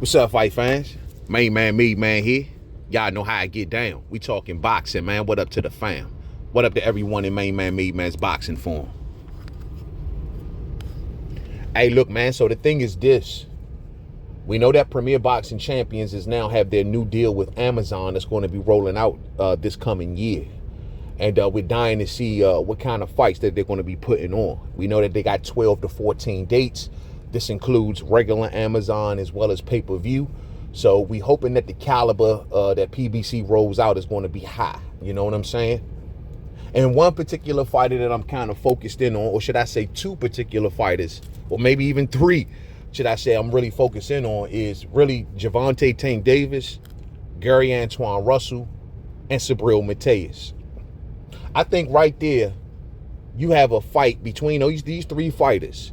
What's up, fight fans? Main man, me, man here. Y'all know how I get down. We talking boxing, man. What up to the fam? What up to everyone in Main Man, me, man's boxing form? Hey, look, man. So the thing is this. We know that Premier Boxing Champions is now have their new deal with Amazon that's going to be rolling out this coming year. And we're dying to see what kind of fights that they're going to be putting on. We know that they got 12 to 14 dates. This includes regular Amazon as well as pay-per-view. So we hoping that the caliber that PBC rolls out is going to be high. You know what I'm saying? And one particular fighter that I'm kind of focused in on, or should I say two particular fighters, or maybe even three, should I say I'm really focused in on, is really Gervonta Tank Davis, Gary Antuanne Russell, and Subriel Matias. I think right there, you have a fight between these three fighters.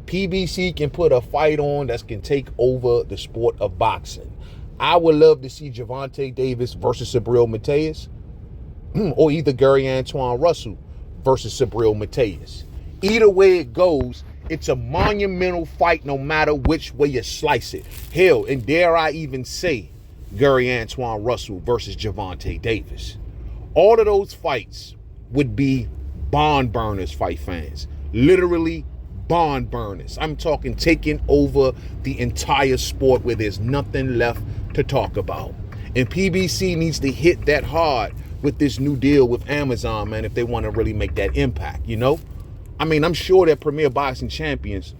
PBC can put a fight on that can take over the sport of boxing. I would love to see Gervonta Davis versus Subriel Matias, or either Gary Antuanne Russell versus Subriel Matias. Either way it goes, it's a monumental fight no matter which way you slice it. Hell, and dare I even say Gary Antuanne Russell versus Gervonta Davis. All of those fights would be barn burners, fight fans. Literally barn burners. I'm talking taking over the entire sport where there's nothing left to talk about. And PBC needs to hit that hard with this new deal with Amazon, man, if they want to really make that impact, you know? I mean, I'm sure that Premier Boxing Champions,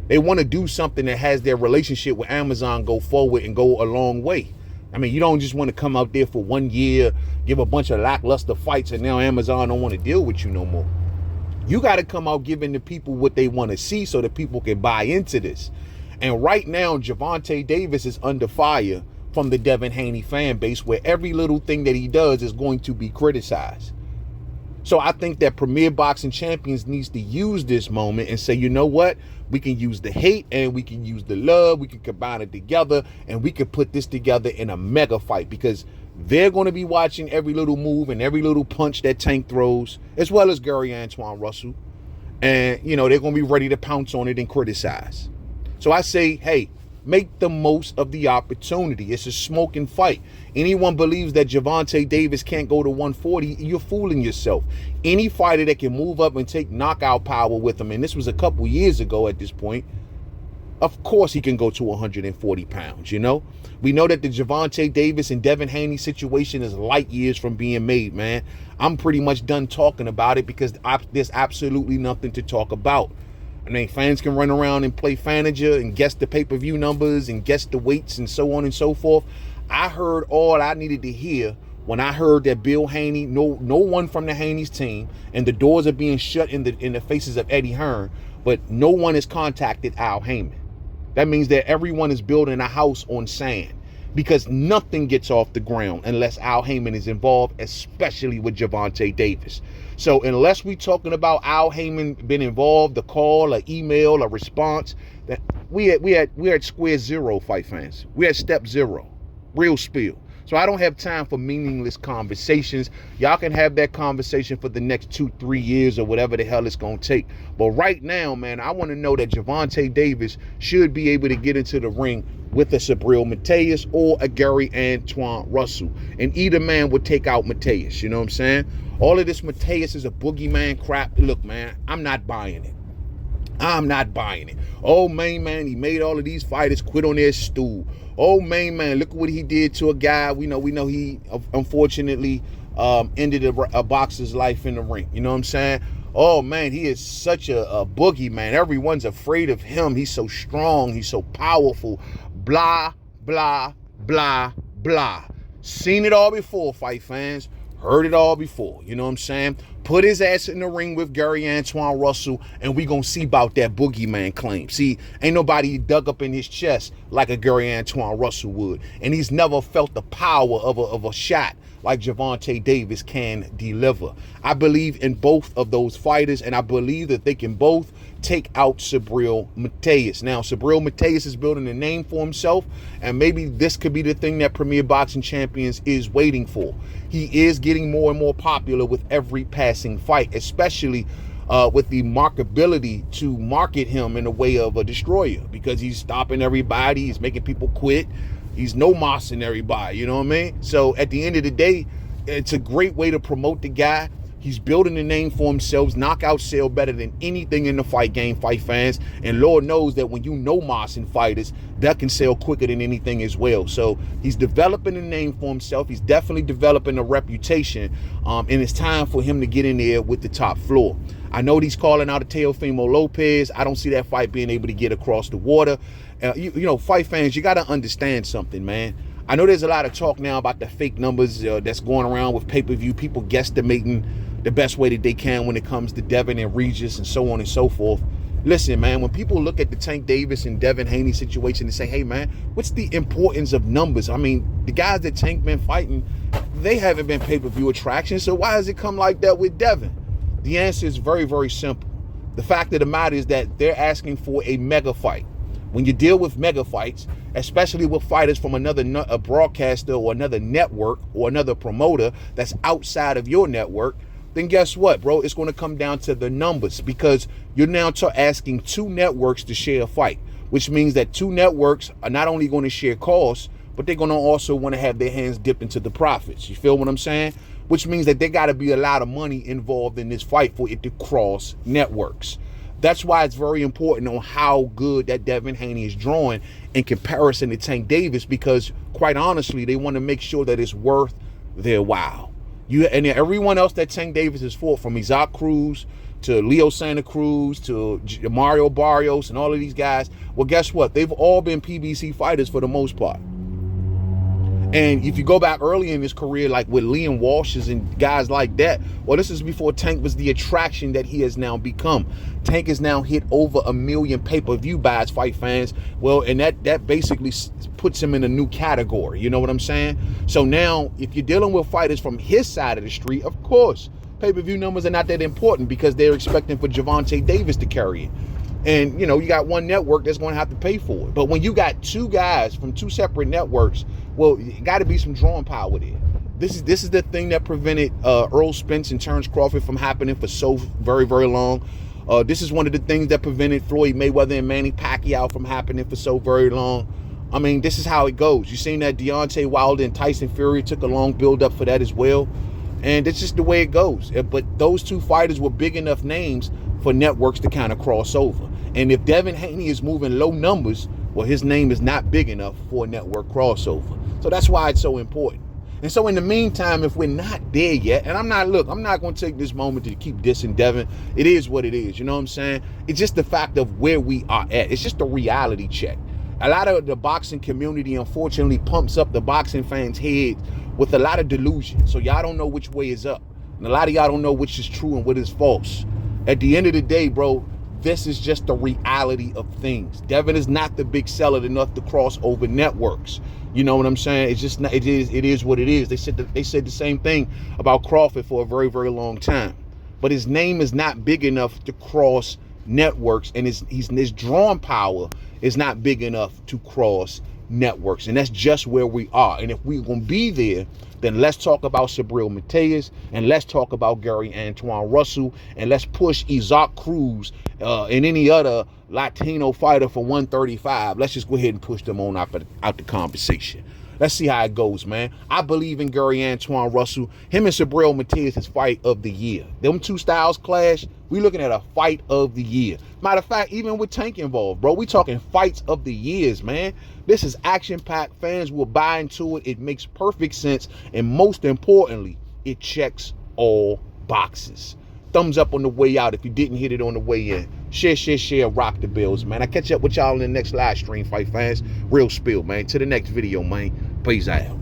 they want to do something that has their relationship with Amazon go forward and go a long way. I mean, you don't just want to come out there for 1 year, give a bunch of lackluster fights, and now Amazon don't want to deal with you no more. You got to come out giving the people what they want to see so that people can buy into this. And right now, Gervonta Davis is under fire from the Devin Haney fan base, where every little thing that he does is going to be criticized. So I think that Premier Boxing Champions needs to use this moment and say, you know what? We can use the hate and we can use the love. We can combine it together and we can put this together in a mega fight, because they're going to be watching every little move and every little punch that Tank throws, as well as Gary Antuanne Russell. And, you know, they're going to be ready to pounce on it and criticize. So I say, hey, make the most of the opportunity. It's a smoking fight. Anyone believes that Gervonta Davis can't go to 140, you're fooling yourself. Any fighter that can move up and take knockout power with him, and this was a couple years ago at this point, of course he can go to 140 pounds, you know? We know that the Gervonta Davis and Devin Haney situation is light years from being made, man. I'm pretty much done talking about it because there's absolutely nothing to talk about. I mean, fans can run around and play Fanager and guess the pay-per-view numbers and guess the weights and so on and so forth. I heard all I needed to hear when I heard that Bill Haney, no one from the Haney's team, and the doors are being shut in the faces of Eddie Hearn, but no one has contacted Al Heyman. That means that everyone is building a house on sand, because nothing gets off the ground unless Al Heyman is involved, especially with Gervonta Davis. So unless we're talking about Al Heyman being involved, a call, an email, a response, that we're at square zero, fight fans. We're at step zero, real spiel. So I don't have time for meaningless conversations. Y'all can have that conversation for the next 2-3 years or whatever the hell it's going to take. But right now, man, I want to know that Gervonta Davis should be able to get into the ring with a Subriel Matias or a Gary Antuanne Russell. And either man would take out Matias, you know what I'm saying? All of this Matias is a boogeyman crap. Look, man, I'm not buying it. I'm not buying it. Oh, main man, he made all of these fighters quit on their stool. Oh, main man, look what he did to a guy. We know he unfortunately ended a boxer's life in the ring. You know what I'm saying? Oh, man, he is such a boogeyman. Everyone's afraid of him. He's so strong. He's so powerful. Blah, blah, blah, blah. Seen it all before, fight fans. Heard it all before, you know what I'm saying? Put his ass in the ring with Gary Antuanne Russell, and we gonna see about that boogeyman claim. See, ain't nobody dug up in his chest like a Gary Antuanne Russell would. And he's never felt the power of a shot like Gervonta Davis can deliver. I believe in both of those fighters, and I believe that they can both take out Subriel Matias. Now, Subriel Matias is building a name for himself, and maybe this could be the thing that Premier Boxing Champions is waiting for. He is getting more and more popular with every passing fight, especially with the markability to market him in a way of a destroyer, because he's stopping everybody, he's making people quit, he's no mossing everybody, you know what I mean? So at the end of the day, it's a great way to promote the guy. He's building a name for himself. Knockout sell better than anything in the fight game, fight fans. And Lord knows that when you know mossing fighters, that can sell quicker than anything as well. So he's developing a name for himself. He's definitely developing a reputation. And it's time for him to get in there with the top floor. I know he's calling out a Teofimo Lopez. I don't see that fight being able to get across the water. You know, fight fans, you got to understand something, man. I know there's a lot of talk now about the fake numbers that's going around with pay-per-view, people guesstimating the best way that they can when it comes to Devin and Regis and so on and so forth. Listen, man, when people look at the Tank Davis and Devin Haney situation and say, hey, man, what's the importance of numbers? I mean, the guys that Tank been fighting, they haven't been pay-per-view attractions, so why does it come like that with Devin? The answer is very, very simple. The fact of the matter is that they're asking for a mega fight. When you deal with mega fights, especially with fighters from a broadcaster or another network or another promoter that's outside of your network, then guess what, bro? It's going to come down to the numbers, because you're now asking two networks to share a fight, which means that two networks are not only going to share costs, but they're going to also want to have their hands dipped into the profits. You feel what I'm saying? Which means that there got to be a lot of money involved in this fight for it to cross networks. That's why it's very important on how good that Devin Haney is drawing in comparison to Tank Davis, because quite honestly, they want to make sure that it's worth their while. And everyone else that Tank Davis has fought, from Isaac Cruz to Leo Santa Cruz to Mario Barrios and all of these guys, well, guess what? They've all been PBC fighters for the most part. And if you go back early in his career, like with Liam Walsh's and guys like that, well, this is before Tank was the attraction that he has now become. Tank has now hit over 1 million pay-per-view buys, fight fans. Well, and that basically puts him in a new category. You know what I'm saying? So now, if you're dealing with fighters from his side of the street, of course, pay-per-view numbers are not that important, because they're expecting for Gervonta Davis to carry it. And, you know, you got one network that's going to have to pay for it. But when you got two guys from two separate networks, well, you got to be some drawing power there. This is the thing that prevented Errol Spence and Terrence Crawford from happening for so very, very long. This is one of the things that prevented Floyd Mayweather and Manny Pacquiao from happening for so very long. I mean, this is how it goes. You've seen that Deontay Wilder and Tyson Fury took a long build-up for that as well. And it's just the way it goes. But those two fighters were big enough names for networks to kind of cross over. And if Devin Haney is moving low numbers, well, his name is not big enough for a network crossover. So that's why it's so important. And so in the meantime, if we're not there yet, and I'm not going to take this moment to keep dissing Devin. It is what it is. You know what I'm saying? It's just the fact of where we are at. It's just a reality check. A lot of the boxing community, unfortunately, pumps up the boxing fans' heads with a lot of delusion. So y'all don't know which way is up. And a lot of y'all don't know which is true and what is false. At the end of the day, bro, this is just the reality of things. Devin is not the big seller enough to cross over networks. You know what I'm saying? It's just not, it is what it is. They said the same thing about Crawford for a very, very long time. But his name is not big enough to cross networks, and his drawing power is not big enough to cross networks. And that's just where we are. And if we're going to be there, then let's talk about Subriel Matias, and let's talk about Gary Antuanne Russell, and let's push Isaac Cruz and any other Latino fighter for 135. Let's just go ahead and push them on out the conversation. Let's see how it goes, man. I believe in Gary Antuanne Russell. Him and Subriel Matias is fight of the year. Them two styles clash. We looking at a fight of the year. Matter of fact, even with Tank involved, bro, we talking fights of the years, man. This is action-packed. Fans will buy into it. It makes perfect sense. And most importantly, it checks all boxes. Thumbs up on the way out if you didn't hit it on the way in. Share, rock the bells, man. I catch up with y'all in the next live stream, fight fans. Real spill, man. To the next video, man. Peace out.